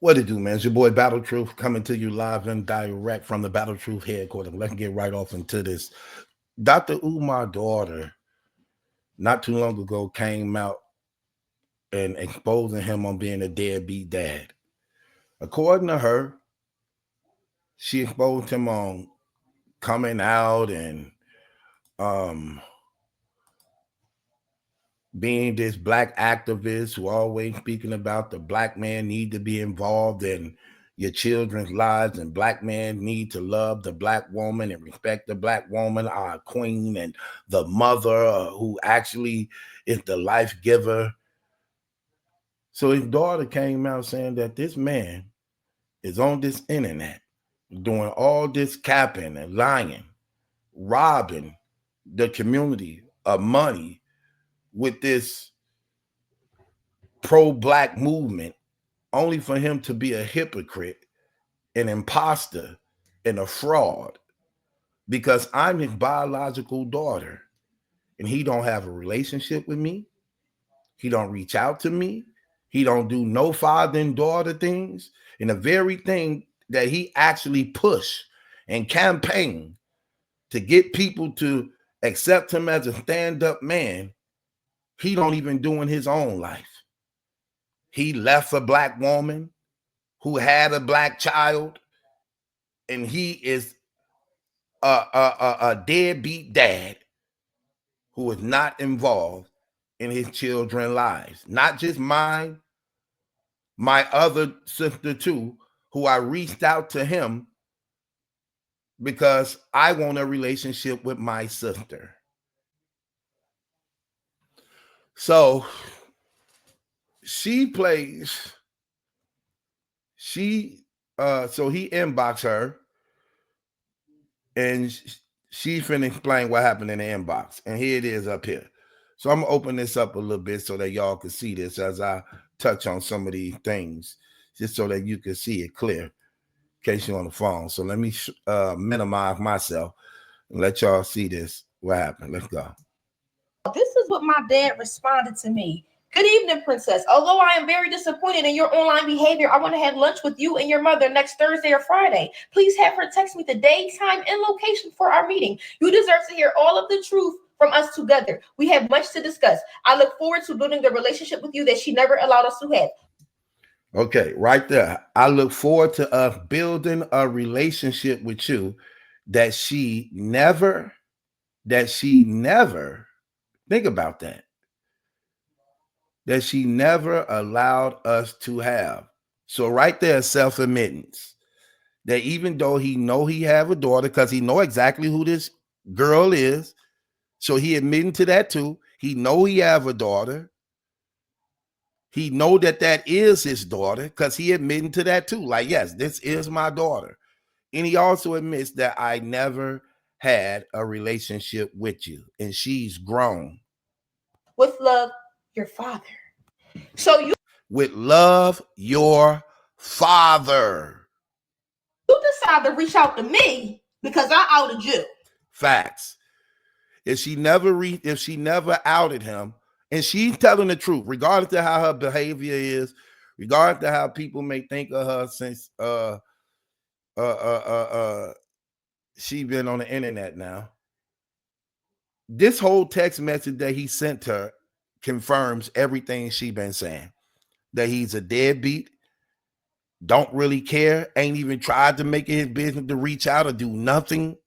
What it do, man? It's your boy Battle Truth coming to you live and direct from the Battle Truth headquarters. Let's get right off into this. Dr. Umar daughter, not too long ago, came out and exposing him on being a deadbeat dad. According to her, she exposed him on coming out and um being this black activist who always speaking about the black man need to be involved in your children's lives, and black men need to love the black woman and respect the black woman, our queen, and the mother who actually is the life giver. So his daughter came out saying that this man is on this internet doing all this capping and lying, robbing the community of money with this pro-black movement, only for him to be a hypocrite, an imposter, and a fraud, because I'm his biological daughter and he don't have a relationship with me. He don't reach out to me. He don't do no father and daughter things. And the very thing that he actually push and campaign to get people to accept him as a stand-up man, he don't even do in his own life. He left a black woman who had a black child, and he is a deadbeat dad who is not involved in his children's lives. Not just mine, my other sister too, who I reached out to him because I want a relationship with my sister. So she plays, so he inboxed her and she finna explain what happened in the inbox. And here it is up here. So I'm gonna open this up a little bit so that y'all can see this as I touch on some of these things, just so that you can see it clear in case you're on the phone. So let me minimize myself and let y'all see this. What happened? Let's go. This is what my dad responded to me. Good evening, Princess. Although I am very disappointed in your online behavior, I want to have lunch with you and your mother next Thursday or Friday. Please have her text me the day, time, and location for our meeting. You deserve to hear all of the truth from us together. We have much to discuss. I look forward to building the relationship with you that she never allowed us to have. Okay, right there. I look forward to us building a relationship with you that she never, think about that, that she never allowed us to have. So right there, self-admittance that even though he know he have a daughter, because he know exactly who this girl is, so he admitting to that too. He know he have a daughter. He know that that is his daughter because he admitting to that too. Like, yes, this is my daughter. And he also admits that I never had a relationship with you, and she's grown. With love, your father. So you With love, your father. decide to reach out to me because I outed you. Facts. If she never outed him, and she's telling the truth, regardless of how her behavior is, regardless of how people may think of her since she been on the internet now. This whole text message that he sent her confirms everything she been saying. That he's a deadbeat, don't really care, ain't even tried to make it his business to reach out or do nothing.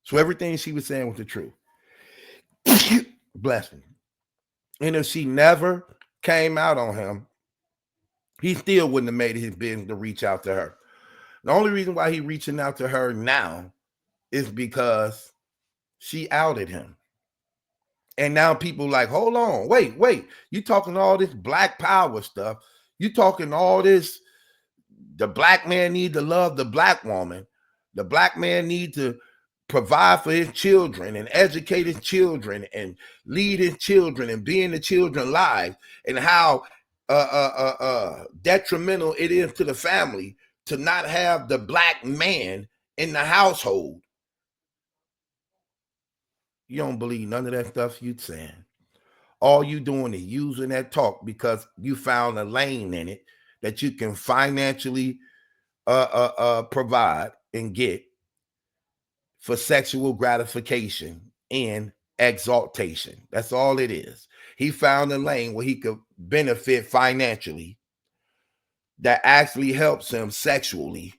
So everything she was saying was the truth. Bless me. And if she never came out on him, he still wouldn't have made it his business to reach out to her. The only reason why he's reaching out to her now is because she outed him. And now people like, hold on, wait. You talking all this black power stuff. You talking all this, the black man need to love the black woman. The black man need to provide for his children and educate his children and lead his children and be in the children's lives, and how detrimental it is to the family to not have the black man in the household. You don't believe none of that stuff you saying. All you doing is using that talk because you found a lane in it, that you can financially provide and get for sexual gratification and exaltation. That's all it is. He found a lane where he could benefit financially that actually helps him sexually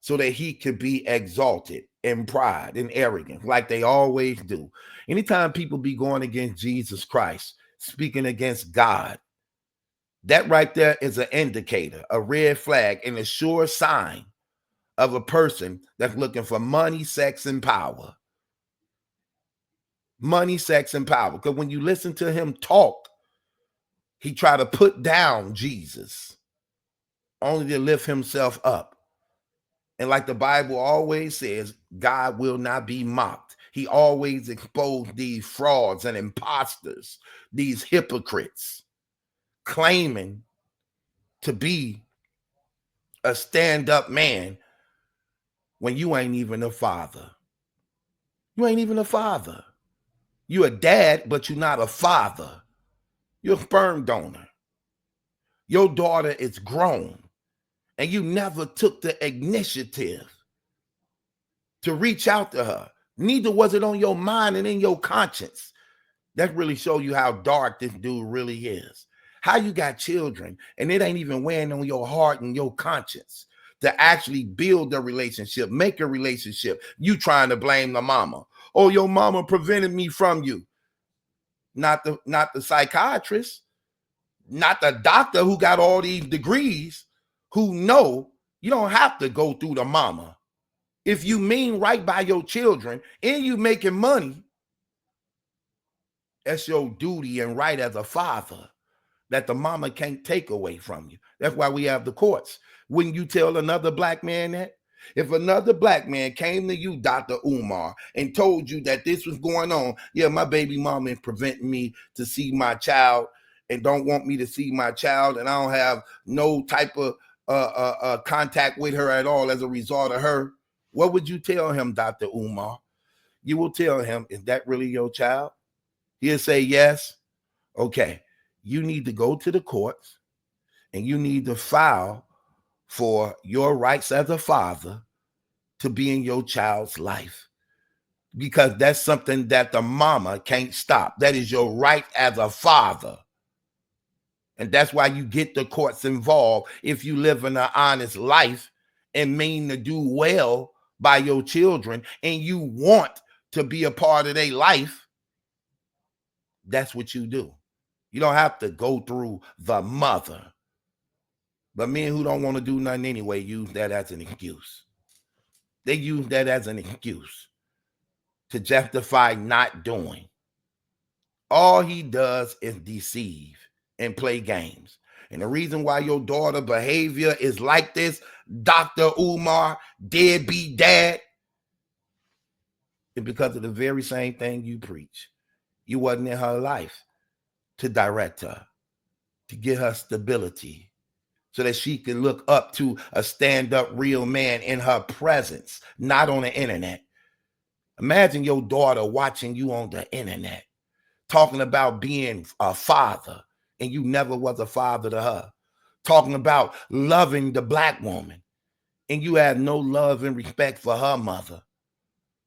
so that he could be exalted in pride and arrogance like they always do. Anytime people be going against Jesus Christ, speaking against God, that right there is an indicator, a red flag, and a sure sign of a person that's looking for money, sex, and power. Money, sex, and power. Because when you listen to him talk, he try to put down Jesus only to lift himself up. And like the Bible always says, God will not be mocked. He always exposed these frauds and imposters, these hypocrites, claiming to be a stand-up man when you ain't even a father. You ain't even a father. You a dad, but you're not a father. You're a sperm donor. Your daughter is grown, and you never took the initiative to reach out to her. Neither was it on your mind and in your conscience. That really shows you how dark this dude really is. How you got children and it ain't even weighing on your heart and your conscience to actually build a relationship, make a relationship. You trying to blame the mama. Oh, your mama prevented me from you. Not the psychiatrist, not the doctor who got all these degrees, who know you don't have to go through the mama. If you mean right by your children and you making money, that's your duty and right as a father that the mama can't take away from you. That's why we have the courts. Wouldn't you tell another black man that? If another black man came to you, Dr. Umar, and told you that this was going on, yeah, my baby mama is preventing me to see my child and don't want me to see my child, and I don't have no type of contact with her at all as a result of her, what would you tell him, Dr. Umar? You will tell him, is that really your child? He'll say yes. Okay, you need to go to the courts and you need to file for your rights as a father to be in your child's life, because that's something that the mama can't stop. That is your right as a father. And that's why you get the courts involved if you live in an honest life and mean to do well by your children and you want to be a part of their life. That's what you do. You don't have to go through the mother. But men who don't want to do nothing anyway use that as an excuse. They use that as an excuse to justify not doing. All he does is deceive and play games. And the reason why your daughter behavior is like this, Dr. Umar, deadbeat dad, is because of the very same thing you preach. You wasn't in her life to direct her, to get her stability, so that she can look up to a stand-up real man in her presence, not on the internet. Imagine your daughter watching you on the internet, talking about being a father, and you never was a father to her. Talking about loving the black woman, and you had no love and respect for her mother.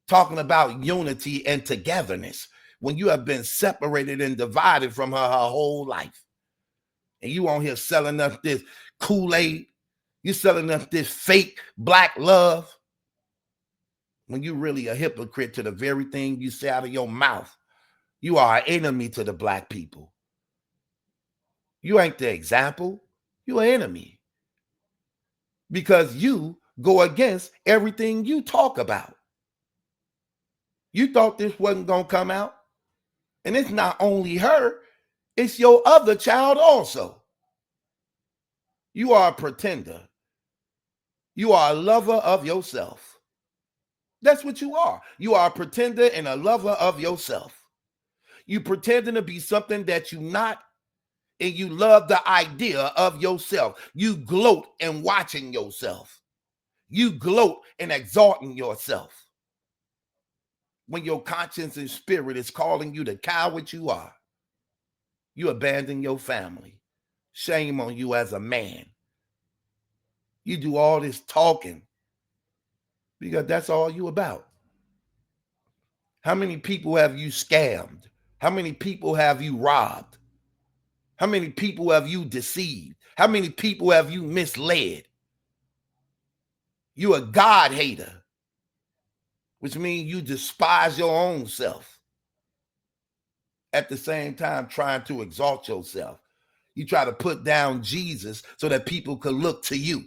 Talking about unity and togetherness when you have been separated and divided from her whole life. And you on here selling us this Kool-Aid. You selling us this fake black love when you really a hypocrite to the very thing you say out of your mouth. You are an enemy to the black people. You ain't the example. You're an enemy. Because you go against everything you talk about. You thought this wasn't going to come out. And it's not only her, it's your other child also. You are a pretender. You are a lover of yourself. That's what you are. You are a pretender and a lover of yourself. You pretending to be something that you're not, and you love the idea of yourself. You gloat in watching yourself. You gloat in exalting yourself. When your conscience and spirit is calling you the coward you are, you abandon your family. Shame on you as a man. You do all this talking because that's all you about. How many people have you scammed? How many people have you robbed? How many people have you deceived? How many people have you misled? You a God hater, which means you despise your own self. At the same time, trying to exalt yourself. You try to put down Jesus so that people could look to you.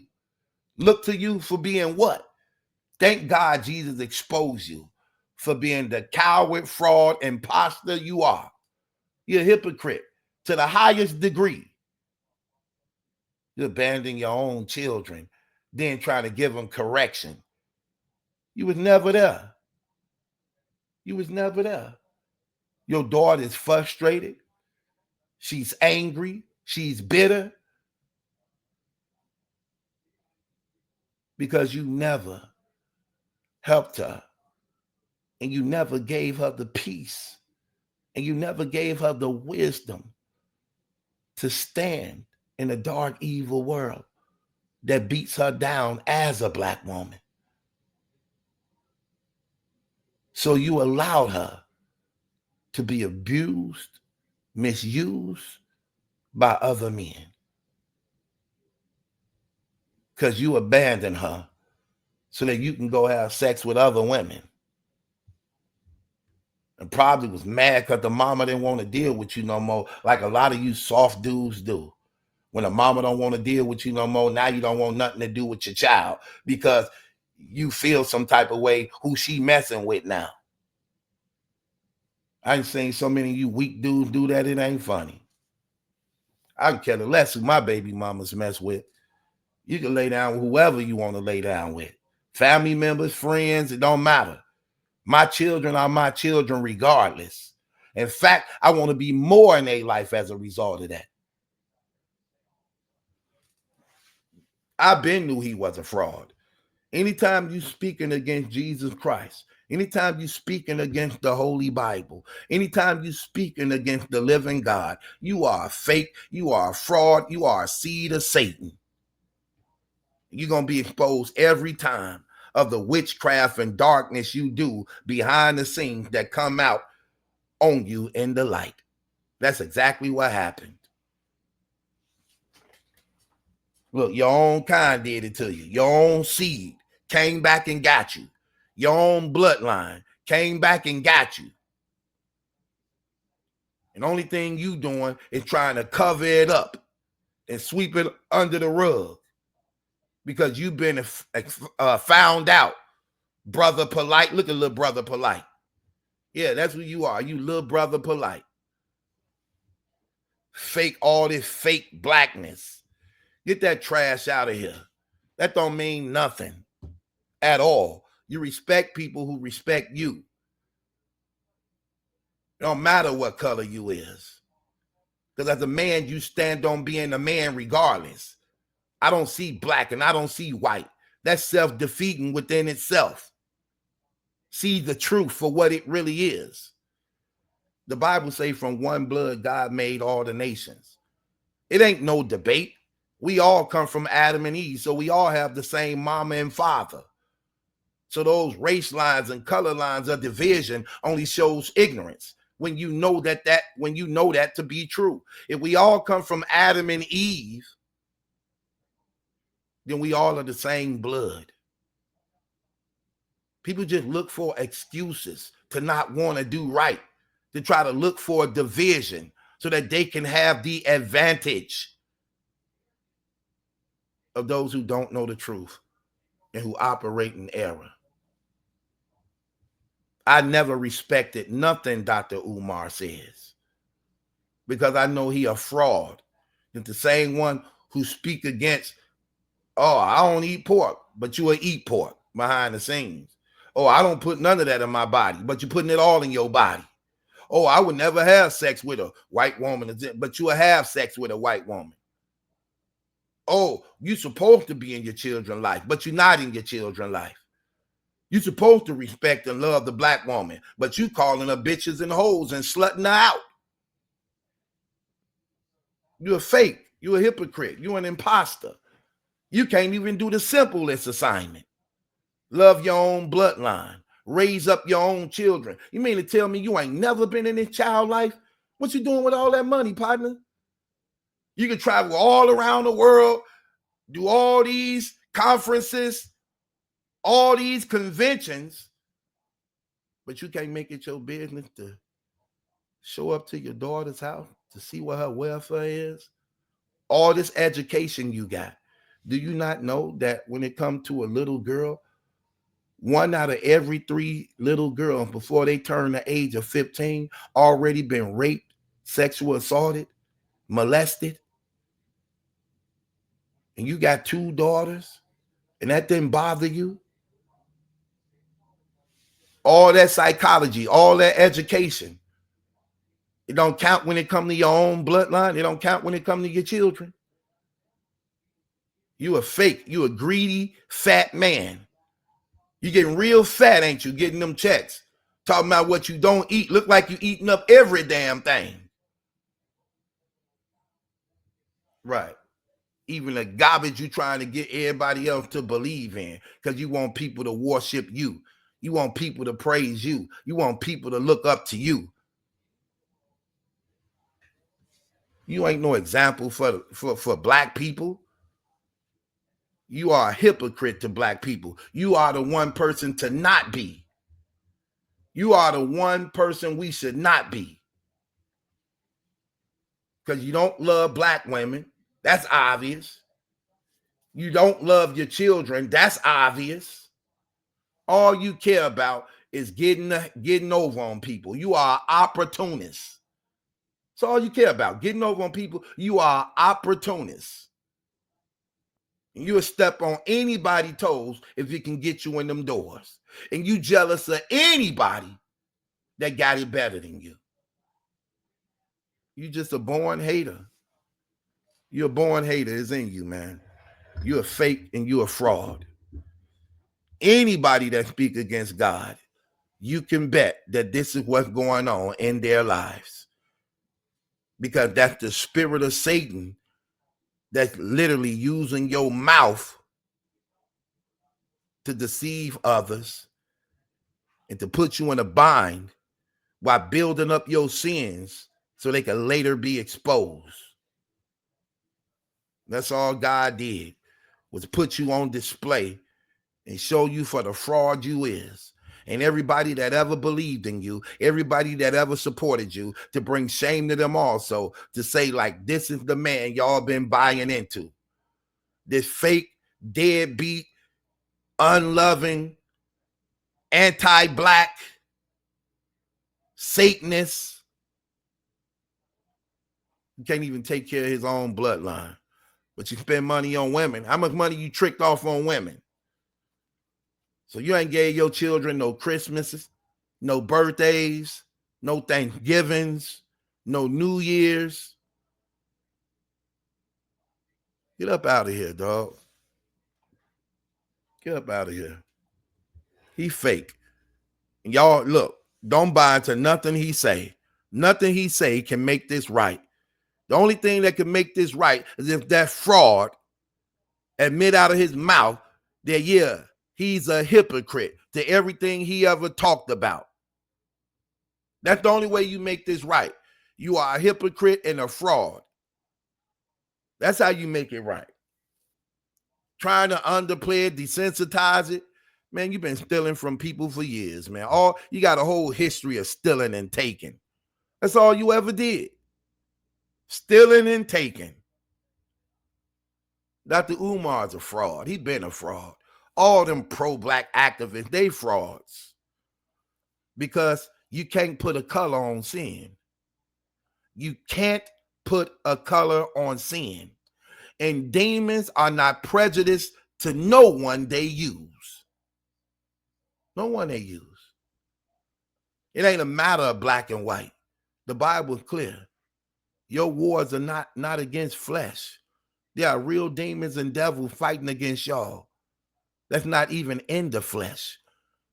Look to you for being what? Thank God Jesus exposed you for being the coward, fraud, imposter you are. You're a hypocrite to the highest degree. You abandon your own children, then trying to give them correction. You was never there. You was never there. Your daughter is frustrated. She's angry. She's bitter. Because you never helped her. And you never gave her the peace. And you never gave her the wisdom to stand in a dark, evil world that beats her down as a Black woman. So you allowed her to be abused, misused by other men. Because you abandoned her so that you can go have sex with other women. And probably was mad because the mama didn't want to deal with you no more, like a lot of you soft dudes do. When a mama don't want to deal with you no more, now you don't want nothing to do with your child because you feel some type of way who she messing with now. I ain't seen so many of you weak dudes do that, it ain't funny. I can care less who my baby mamas mess with. You can lay down with whoever you want to lay down with. Family members, friends, it don't matter. My children are my children regardless. In fact, I want to be more in their life as a result of that. I been knew he was a fraud. Anytime you speaking against Jesus Christ, anytime you speaking against the Holy Bible, anytime you speaking against the living God, you are a fake, you are a fraud, you are a seed of Satan. You're going to be exposed every time of the witchcraft and darkness you do behind the scenes that come out on you in the light. That's exactly what happened. Look, your own kind did it to you. Your own seed came back and got you. Your own bloodline came back and got you. And the only thing you doing is trying to cover it up and sweep it under the rug because you've been found out. Brother Polite. Look at little brother Polite. Yeah, that's who you are. You little brother Polite. Fake all this fake blackness. Get that trash out of here. That don't mean nothing at all. You respect people who respect you. It don't matter what color you is. Because as a man, you stand on being a man regardless. I don't see black and I don't see white. That's self-defeating within itself. See the truth for what it really is. The Bible say from one blood, God made all the nations. It ain't no debate. We all come from Adam and Eve, so we all have the same mama and father. So those race lines and color lines of division only shows ignorance when you know that to be true. If we all come from Adam and Eve, then we all are the same blood. People just look for excuses to not want to do right, to try to look for a division so that they can have the advantage of those who don't know the truth and who operate in error. I never respected nothing Dr. Umar says because I know he a fraud. It's the same one who speak against, oh, I don't eat pork, but you will eat pork behind the scenes. Oh, I don't put none of that in my body, but you're putting it all in your body. Oh, I would never have sex with a white woman, but you will have sex with a white woman. Oh, you're supposed to be in your children's life, but you're not in your children's life. You're supposed to respect and love the black woman, but you calling her bitches and hoes and slutting her out. You're a fake. You're a hypocrite. You're an imposter. You can't even do the simplest assignment. Love your own bloodline. Raise up your own children. You mean to tell me you ain't never been in this child life? What you doing with all that money, partner? You can travel all around the world, do all these conferences, all these conventions, but you can't make it your business to show up to your daughter's house to see what her welfare is. All this education you got. Do you not know that when it comes to a little girl, 1 out of every 3 little girls before they turn the age of 15 already been raped, sexual assaulted, molested? And you got 2 daughters and that didn't bother you? All that psychology, all that education, it don't count when it comes to your own bloodline. It don't count when it comes to your children. You a fake. You a greedy, fat man. You getting real fat, ain't you? Getting them checks. Talking about what you don't eat. Look like you eating up every damn thing. Right. Even the garbage you trying to get everybody else to believe in because you want people to worship you. You want people to praise you. You want people to look up to you. You ain't no example for black people. You are a hypocrite to black people. You are the one person to not be. You are the one person we should not be. Because you don't love black women. That's obvious. You don't love your children. That's obvious. All you care about is getting over on people. You are an opportunist. That's all you care about, getting over on people. You are an opportunist. And you'll step on anybody's toes if it can get you in them doors. And you jealous of anybody that got it better than you. You just a born hater. You're a born hater. It's in you, man. You're a fake and you're a fraud. Anybody that speaks against God, you can bet that this is what's going on in their lives. Because that's the spirit of Satan that's literally using your mouth to deceive others and to put you in a bind while building up your sins so they can later be exposed. That's all God did, was put you on display and show you for the fraud you is. And everybody that ever believed in you, everybody that ever supported you, to bring shame to them also, to say like, this is the man y'all been buying into. This fake, deadbeat, unloving, anti-black, Satanist. He can't even take care of his own bloodline. But you spend money on women. How much money you tricked off on women? So you ain't gave your children no Christmases, no birthdays, no Thanksgivings, no New Year's. Get up out of here, dog. Get up out of here. He fake. And y'all, look, don't buy into nothing he say. Nothing he say can make this right. The only thing that can make this right is if that fraud admit out of his mouth that, yeah, he's a hypocrite to everything he ever talked about. That's the only way you make this right. You are a hypocrite and a fraud. That's how you make it right. Trying to underplay it, desensitize it. Man, you've been stealing from people for years, man. You got a whole history of stealing and taking. That's all you ever did. Stealing and taking. Dr. Umar's a fraud. He been a fraud. All them pro-black activists, they frauds. Because you can't put a color on sin. You can't put a color on sin. And demons are not prejudiced to no one they use. No one they use. It ain't a matter of black and white. The Bible is clear. Your wars are not against flesh. There are real demons and devils fighting against y'all. That's not even in the flesh.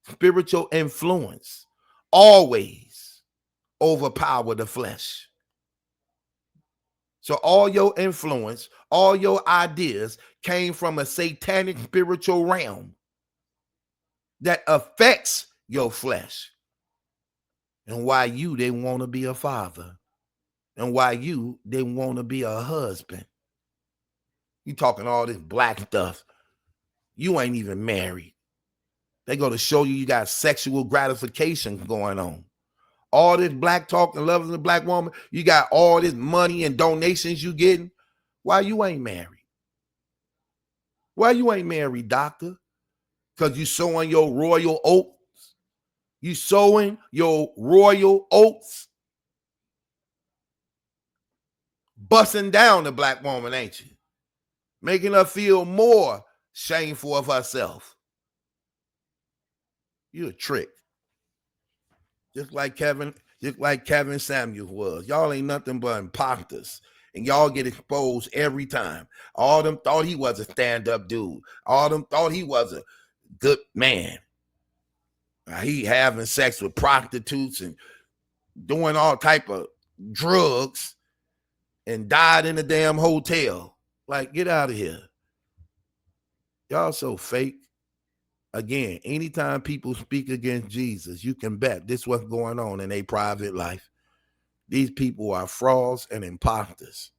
Spiritual influence always overpower the flesh. So all your influence, all your ideas came from a satanic spiritual realm that affects your flesh. And why you didn't want to be a father. And why you didn't want to be a husband. You talking all this black stuff. You ain't even married. They go to show you got sexual gratification going on. All this black talk and loving the black woman. You got all this money and donations you getting. Why you ain't married? Why you ain't married, doctor? Because you sowing your royal oats. You sowing your royal oats. Busting down the black woman, ain't you? Making her feel more shameful of herself. You a trick. Just like Kevin Samuel was. Y'all ain't nothing but imposters. And y'all get exposed every time. All them thought he was a stand-up dude. All them thought he was a good man. He having sex with prostitutes and doing all type of drugs and died in a damn hotel. Like, get out of here. Y'all so fake. Again, anytime people speak against Jesus, you can bet this is what's going on in their private life. These people are frauds and imposters.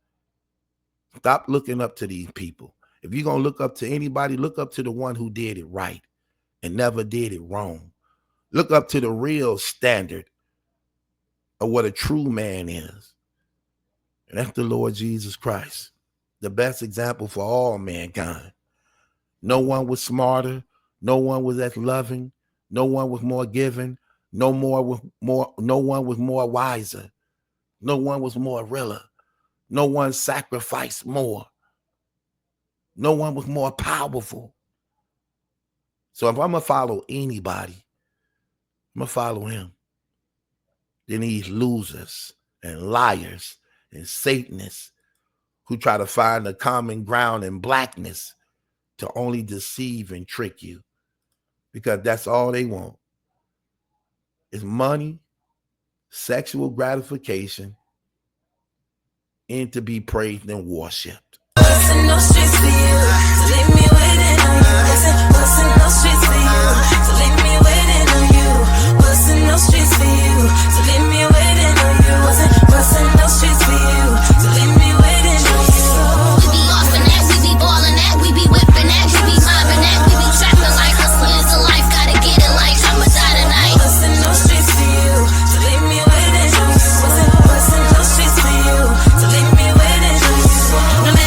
Stop looking up to these people. If you're going to look up to anybody, look up to the one who did it right and never did it wrong. Look up to the real standard of what a true man is. And that's the Lord Jesus Christ, the best example for all mankind. No one was smarter. No one was as loving. No one was more giving. No one was more wiser. No one was more realer. No one sacrificed more. No one was more powerful. So if I'm going to follow anybody, I'm going to follow him. Then these losers and liars and Satanists who try to find the common ground in blackness to only deceive and trick you. Because that's all they want. Is money, sexual gratification, and to be praised and worshipped.